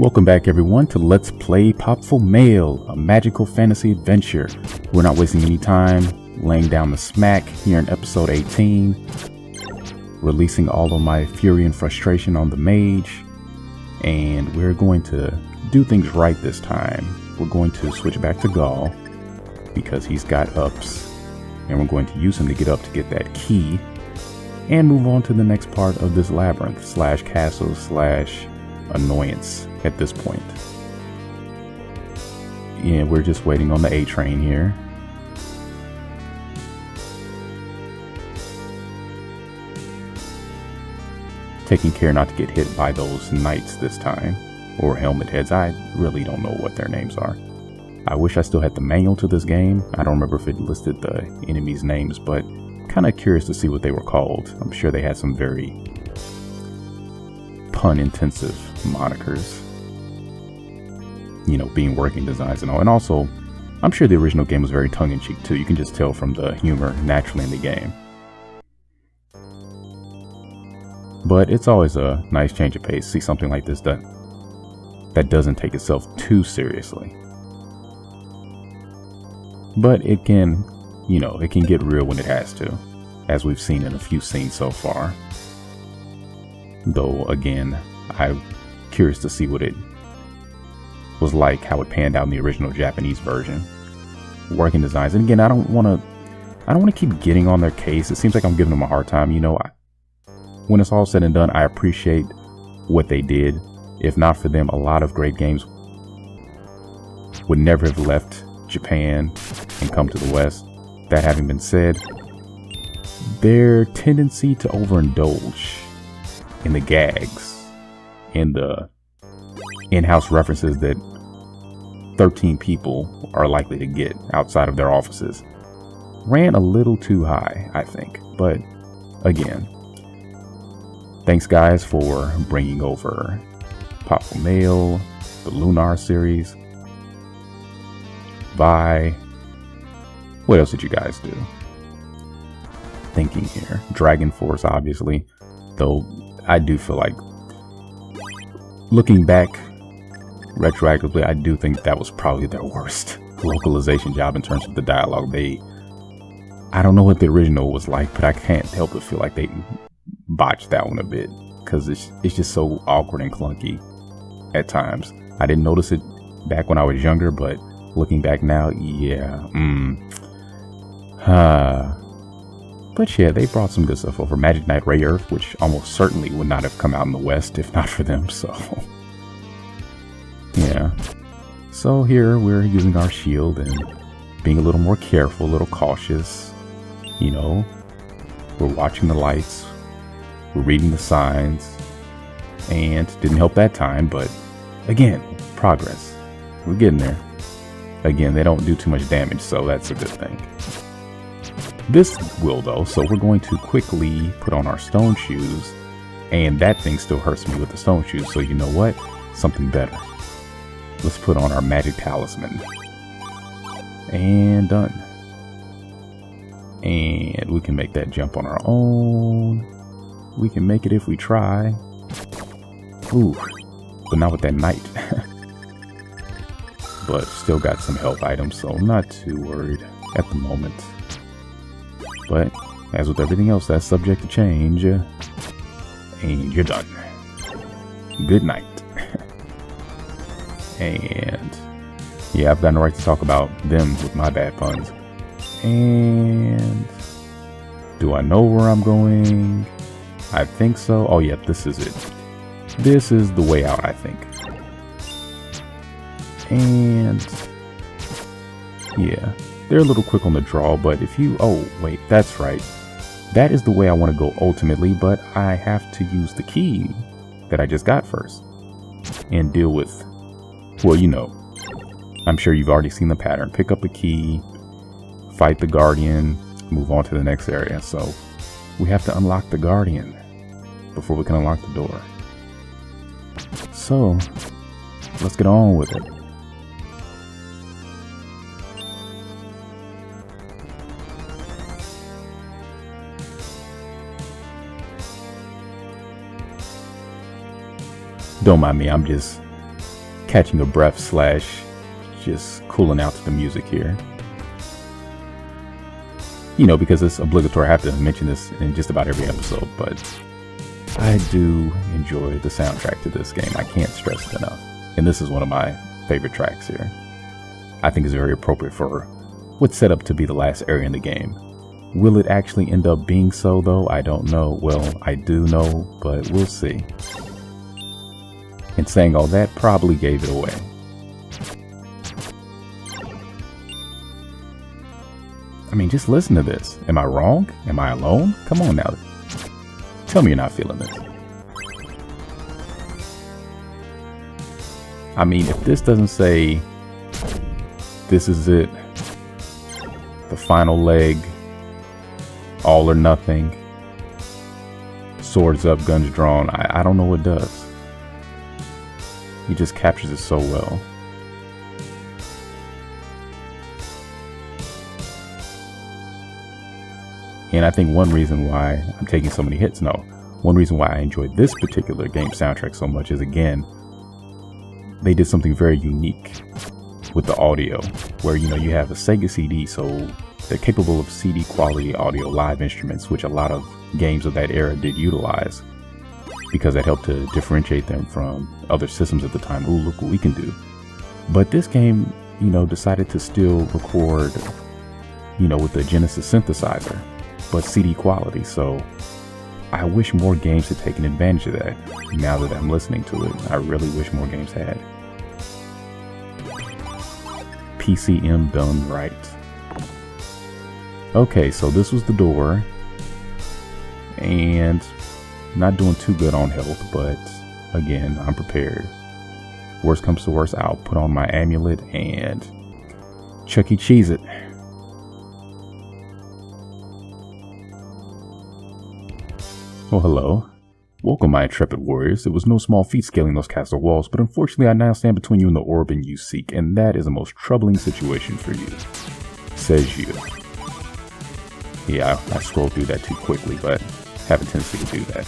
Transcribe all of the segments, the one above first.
Welcome back everyone to Let's Play Popful Mail, a magical fantasy adventure. We're not wasting any time, laying down the smack here in episode 18, releasing all of my fury and frustration on the mage, and we're going to do things right this time. We're going to switch back to Gaul, because he's got ups, and we're going to use him to get up to get that key, and move on to the next part of this labyrinth slash castle slash annoyance at this point. Yeah, we're just waiting on the A train here. Taking care not to get hit by those knights this time, or helmet heads. I really don't know what their names are. I wish I still had the manual to this game. I don't remember if it listed the enemies' names, but kind of curious to see what they were called. I'm sure they had some very pun-intensive monikers, you know, being working designs and all. And also, I'm sure the original game was very tongue-in-cheek too. You can just tell from the humor naturally in the game. But it's always a nice change of pace. See something like this that doesn't take itself too seriously. But it can, you know, it can get real when it has to, as we've seen in a few scenes so far. Though, again, I'm curious to see what it was like, how it panned out in the original Japanese version. Working designs, and again, I don't want to keep getting on their case. It seems like I'm giving them a hard time. You know, when it's all said and done, I appreciate what they did. If not for them, a lot of great games would never have left Japan and come to the West. That having been said, their tendency to overindulge in the gags and the in-house references that 13 people are likely to get outside of their offices ran a little too high, I think. But again, thanks guys for bringing over Popful Mail, the Lunar series. Bye. What else did you guys do? Thinking here. Dragon Force, obviously. Though I do feel like, looking back retroactively, I do think that was probably their worst localization job in terms of the dialogue. I don't know what the original was like, but I can't help but feel like they botched that one a bit, because it's just so awkward and clunky at times. I didn't notice it back when I was younger, but looking back now, yeah. But yeah, they brought some good stuff over. Magic Knight Ray Earth, which almost certainly would not have come out in the West if not for them, so yeah. So here we're using our shield and being a little more careful, a little cautious. You know, we're watching the lights, we're reading the signs, and didn't help that time, but again, progress. We're getting there. Again, they don't do too much damage, so that's a good thing. This will though, so we're going to quickly put on our stone shoes, and that thing still hurts me with the stone shoes, so you know what? Something better. Let's put on our magic talisman. And done. And we can make that jump on our own. We can make it if we try. Ooh, but not with that knight. But still got some health items, so I'm not too worried at the moment. But as with everything else, that's subject to change. And you're done. Good night. And yeah, I've gotten the right to talk about them with my bad puns. And do I know where I'm going? I think so. Oh yeah, this is it. This is the way out, I think. And yeah, they're a little quick on the draw, but if you, oh wait, that's right. That is the way I want to go ultimately, but I have to use the key that I just got first and deal with, well, you know, I'm sure you've already seen the pattern. Pick up a key, fight the guardian, move on to the next area. So we have to unlock the guardian before we can unlock the door. So let's get on with it. Don't mind me, I'm just catching a breath slash just cooling out to the music here. You know, because it's obligatory, I have to mention this in just about every episode, but I do enjoy the soundtrack to this game. I can't stress it enough. And this is one of my favorite tracks here. I think it's very appropriate for what's set up to be the last area in the game. Will it actually end up being so, though? I don't know. Well, I do know, but we'll see. And saying all that probably gave it away. I mean, just listen to this. Am I wrong? Am I alone? Come on now. Tell me you're not feeling this. I mean, if this doesn't say, this is it, the final leg, all or nothing, swords up, guns drawn, I don't know what does. He just captures it so well. And I think one reason why I'm taking so many hits, one reason why I enjoy this particular game soundtrack so much is, again, they did something very unique with the audio, where, you know, you have a Sega CD, so they're capable of CD quality audio live instruments, which a lot of games of that era did utilize, because that helped to differentiate them from other systems at the time. Ooh, look what we can do. But this game, you know, decided to still record, you know, with the Genesis synthesizer, but CD quality. So I wish more games had taken advantage of that. Now that I'm listening to it, I really wish more games had. PCM done right. Okay, so this was the door, and not doing too good on health, but again, I'm prepared. Worst comes to worst, I'll put on my amulet and Chuck E. Cheese it. Oh, hello. Welcome, my intrepid warriors. It was no small feat scaling those castle walls, but unfortunately I now stand between you and the orb you seek, and that is a most troubling situation for you. Says you. Yeah, I scrolled through that too quickly, but have a tendency to do that.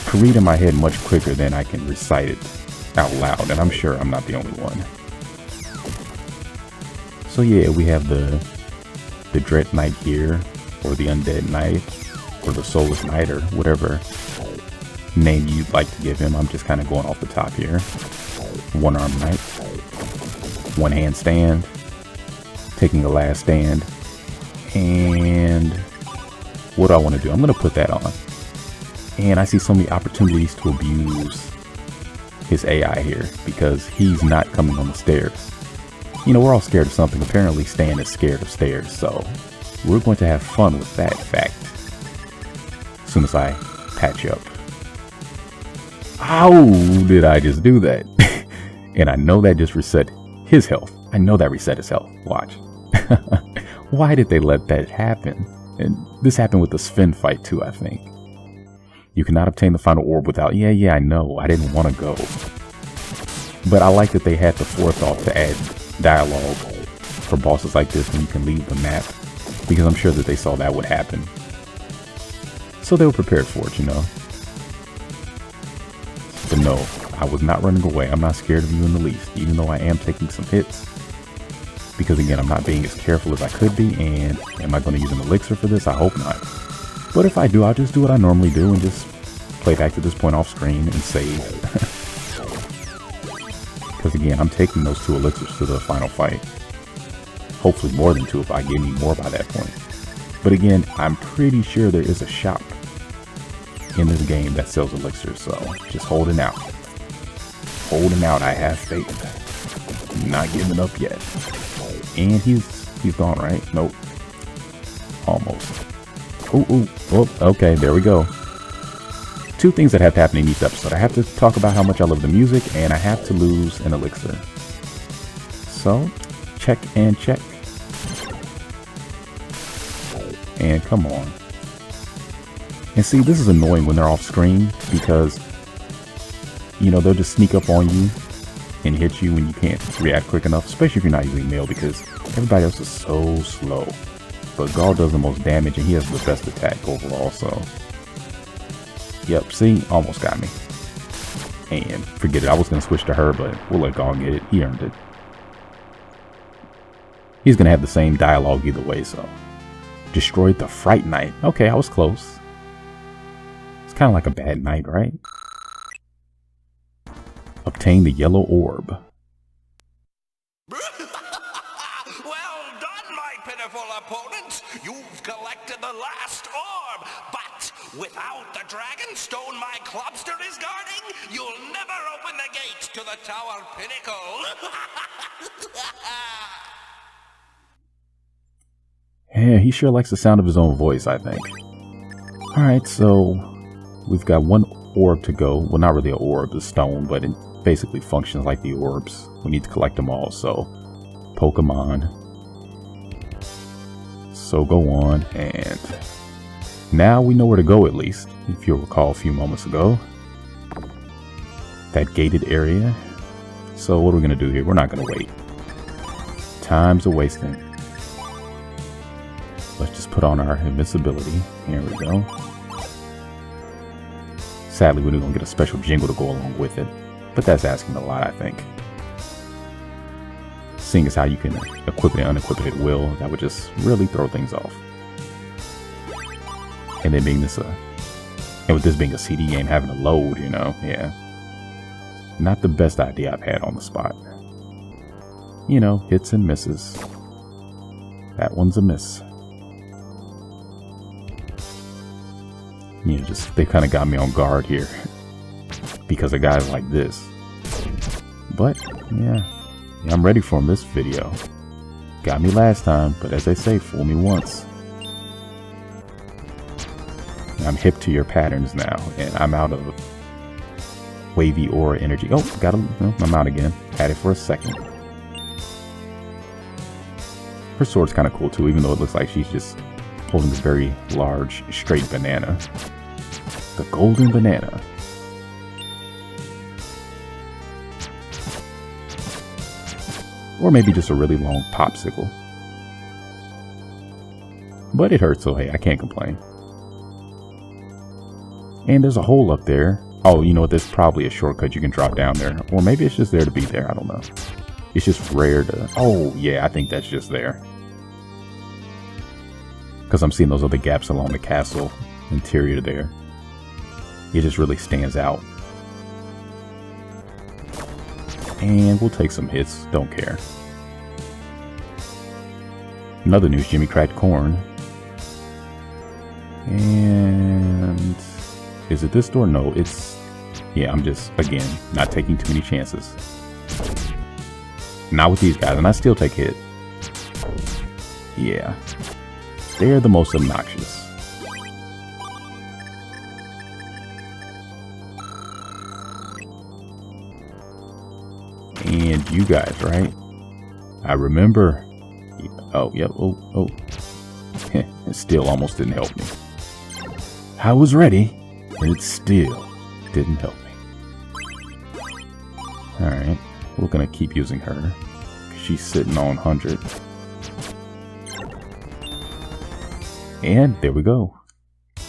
I can read in my head much quicker than I can recite it out loud, and I'm sure I'm not the only one. So yeah, we have the Dread Knight here, or the Undead Knight, or the Soulless Knight, or whatever name you'd like to give him. I'm just kind of going off the top here. One-armed knight, one-hand stand, taking a last stand, and what do I want to do? I'm going to put that on. And I see so many opportunities to abuse his AI here, because he's not coming on the stairs. You know, we're all scared of something. Apparently Stan is scared of stairs, so we're going to have fun with that fact as soon as I patch up. How did I just do that? And I know that just reset his health. I know that reset his health. Watch. Why did they let that happen? And this happened with the Sven fight too, I think. You cannot obtain the final orb without... Yeah, I know. I didn't want to go. But I like that they had the forethought to add dialogue for bosses like this when you can leave the map, because I'm sure that they saw that would happen. So they were prepared for it, you know. But no, I was not running away. I'm not scared of you in the least, even though I am taking some hits. Because again, I'm not being as careful as I could be, and am I going to use an elixir for this? I hope not. But if I do, I'll just do what I normally do and just play back to this point off screen and save. Because again, I'm taking those 2 elixirs to the final fight. Hopefully more than 2 if I get any more by that point. But again, I'm pretty sure there is a shop in this game that sells elixirs, so just holding out. Holding out, I have faith. Not giving up yet. And he's gone, right? Nope. Almost. Oh, okay, there we go. 2 things that have to happen in each episode. I have to talk about how much I love the music, and I have to lose an elixir. So, check and check. And come on. And see, this is annoying when they're off screen, because, you know, they'll just sneak up on you and hit you when you can't react quick enough, especially if you're not using mail, because everybody else is so slow. But Gaul does the most damage, and he has the best attack overall, so... Yep, see? Almost got me. And forget it, I was going to switch to her, but we'll let Gong get it. He earned it. He's going to have the same dialogue either way, so. Destroyed the Fright Knight. Okay, I was close. It's kind of like a bad night, right? Obtain the yellow orb. Well done, my pitiful opponent. You've collected the last orb, but without the dragon stone my clubster is guarding, you'll never open the gate to the tower pinnacle. Yeah, he sure likes the sound of his own voice, I think. Alright, so we've got one orb to go. Well, not really an orb, a stone, but it basically functions like the orbs. We need to collect them all, so Pokemon. So go on, and now we know where to go, at least, if you'll recall a few moments ago. That gated area. So what are we going to do here? We're not going to wait. Time's a wasting. Let's just put on our invincibility. Here we go. Sadly, we're going to get a special jingle to go along with it. But that's asking a lot, I think. Seeing as how you can equip it and unequip it at will, that would just really throw things off. And then being this and with this being a CD game, having to load, you know, yeah. Not the best idea I've had on the spot. You know, hits and misses. That one's a miss. You know, just, they kind of got me on guard here. Because of guys like this. But, yeah, I'm ready for him this video. Got me last time, but as they say, fool me once. I'm hip to your patterns now, and I'm out of wavy aura energy. Oh, I'm out again. Had it for a second. Her sword's kind of cool too, even though it looks like she's just holding a very large, straight banana. The golden banana. Or maybe just a really long popsicle. But it hurts, so hey, I can't complain. And there's a hole up there. Oh, you know what? There's probably a shortcut you can drop down there. Or maybe it's just there to be there. I don't know. It's just rare to... Oh, yeah, I think that's just there. Because I'm seeing those other gaps along the castle interior there. It just really stands out. And we'll take some hits. Don't care. Another news, Jimmy cracked corn. And... is it this door? No, it's... yeah, I'm just, again, not taking too many chances. Not with these guys, and I still take hit. Yeah. They're the most obnoxious. And you guys, right? I remember... oh, yep, oh. It still almost didn't help me. I was ready, and it still didn't help me. Alright, we're gonna keep using her. She's sitting on 100. And there we go.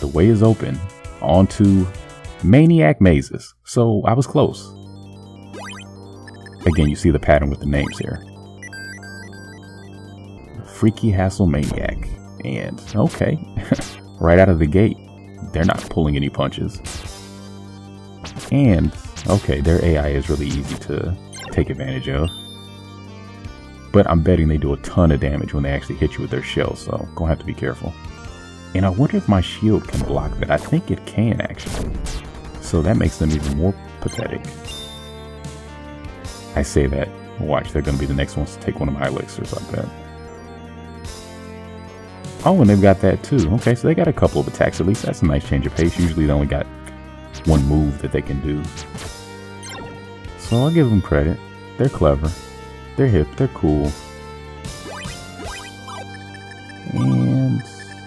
The way is open onto Maniac mazes. So I was close. Again, you see the pattern with the names here. Freaky Hassle Maniac. And, okay, right out of the gate, they're not pulling any punches. And, okay, their AI is really easy to take advantage of. But I'm betting they do a ton of damage when they actually hit you with their shell, so gonna have to be careful. And I wonder if my shield can block that. I think it can, actually. So that makes them even more pathetic. I say that. Watch, they're gonna be the next ones to take one of my elixirs, I bet. Oh, and they've got that too. Okay, so they got a couple of attacks at least. That's a nice change of pace. Usually they only got one move that they can do. So I'll give them credit. They're clever. They're hip. They're cool. And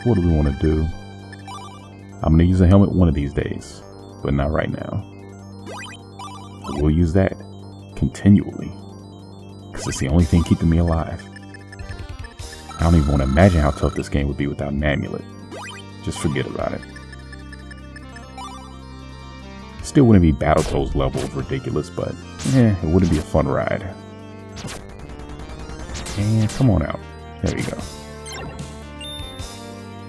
what do we want to do? I'm going to use a helmet one of these days, but not right now. We'll use that continually because it's the only thing keeping me alive. I don't even want to imagine how tough this game would be without an amulet. Just forget about it. Still wouldn't be Battletoads level of ridiculous, but it wouldn't be a fun ride. And come on out. There you go.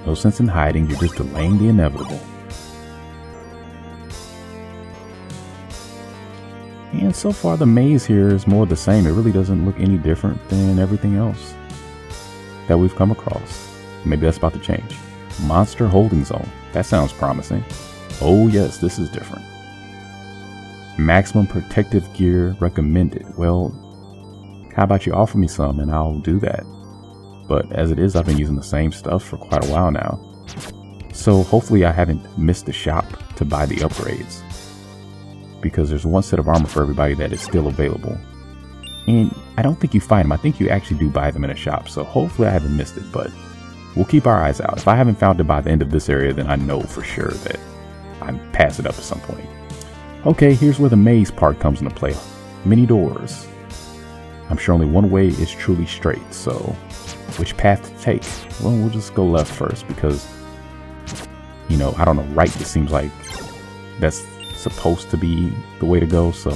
No sense in hiding, you're just delaying the inevitable. And so far the maze here is more the same. It really doesn't look any different than everything else that we've come across. Maybe that's about to change. Monster holding zone. That sounds promising. Oh yes, this is different. Maximum protective gear recommended. Well, how about you offer me some and I'll do that. But as it is, I've been using the same stuff for quite a while now. So hopefully I haven't missed the shop to buy the upgrades. Because there's one set of armor for everybody that is still available. And I don't think you find them. I think you actually do buy them in a shop. So hopefully I haven't missed it, but we'll keep our eyes out. If I haven't found it by the end of this area, then I know for sure that I pass it up at some point. Okay, here's where the maze part comes into play. Many doors. I'm sure only one way is truly straight, so which path to take? Well, we'll just go left first because, you know, I don't know, right just seems like that's supposed to be the way to go, so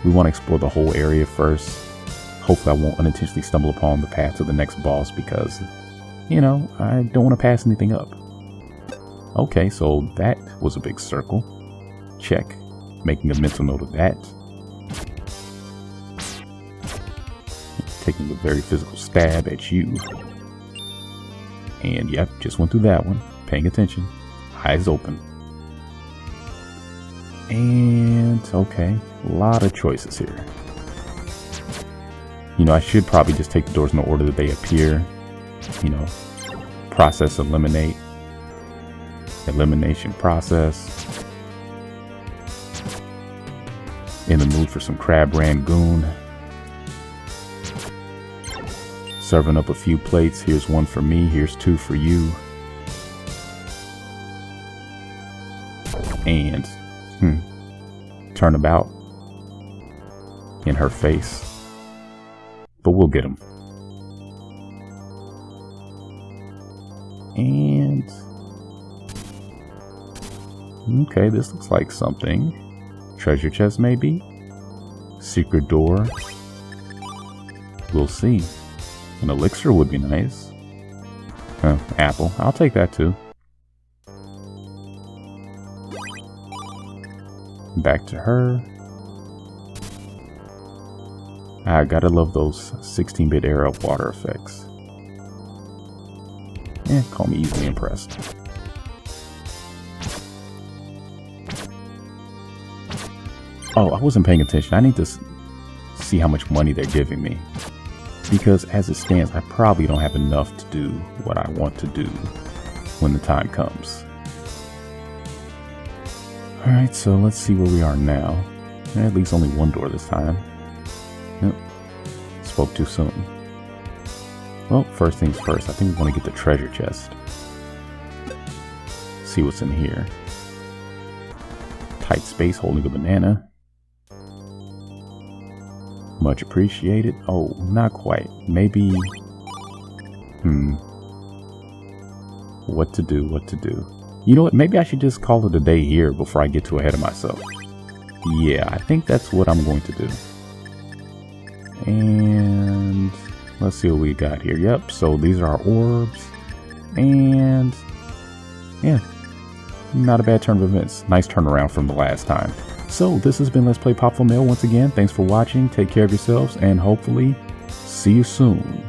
we want to explore the whole area first. Hopefully I won't unintentionally stumble upon the path to the next boss because, you know, I don't want to pass anything up. Okay, so that was a big circle. Check. Making a mental note of that. Taking a very physical stab at you. And yep, just went through that one. Paying attention. Eyes open. And okay, a lot of choices here. You know, I should probably just take the doors in the order that they appear. You know, process, eliminate. Elimination process. In the mood for some crab rangoon. Serving up a few plates. Here's one for me. Here's two for you. And turnabout in her face. But we'll get him. And okay, this looks like something. Treasure chest maybe? Secret door? We'll see. An elixir would be nice. Apple. I'll take that too. Back to her. I gotta love those 16-bit era water effects. Call me easily impressed. Oh, I wasn't paying attention. I need to see how much money they're giving me. Because as it stands, I probably don't have enough to do what I want to do when the time comes. Alright, so let's see where we are now. At least only one door this time. Yep. Spoke too soon. Well, first things first. I think we want to get the treasure chest. See what's in here. Tight space holding a banana. Much appreciated. Oh, not quite. Maybe... What to do, what to do. You know what? Maybe I should just call it a day here before I get too ahead of myself. Yeah, I think that's what I'm going to do. And... let's see what we got here. Yep, so these are our orbs. And... yeah. Not a bad turn of events. Nice turnaround from the last time. So, this has been Let's Play Popful Mail once again. Thanks for watching, take care of yourselves, and hopefully, see you soon.